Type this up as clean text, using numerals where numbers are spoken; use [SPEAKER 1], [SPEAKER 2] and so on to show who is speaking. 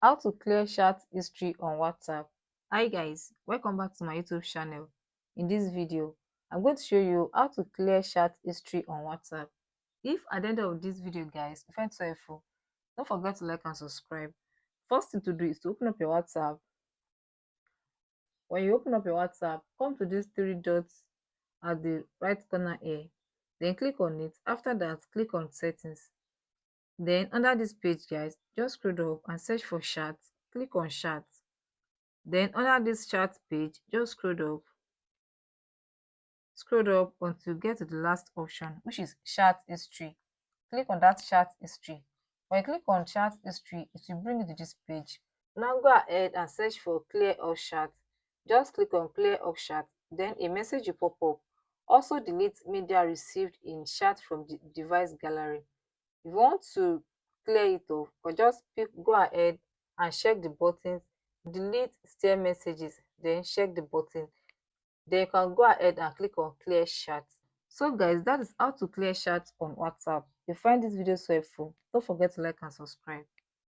[SPEAKER 1] How to clear chat history on WhatsApp. Hi guys, welcome back to my YouTube channel. In this video, I'm going to show you how to clear chat history on WhatsApp. If at the end of this video guys you find it so helpful, don't forget to like and subscribe. First thing to do is to open up your WhatsApp. When you open up your WhatsApp, come to these three dots at the right corner here, then click on it. After that, click on settings. Then under this page guys, just scroll up and search for chat. Click on chat. Then under this chat page, just scroll up until you get to the last option, which is chat history. Click on that chat history. When you click on chat history, it will bring you to this page. Now go ahead and search for clear all chat. Just click on clear all chat, then a message will pop up. Also delete media received in chat from the device gallery. If you want to clear it off, or just go ahead and check the buttons, delete stale messages, then check the button. Then you can go ahead and click on clear chat. So guys, that is how to clear chat on WhatsApp. If you find this video so helpful, don't forget to like and subscribe.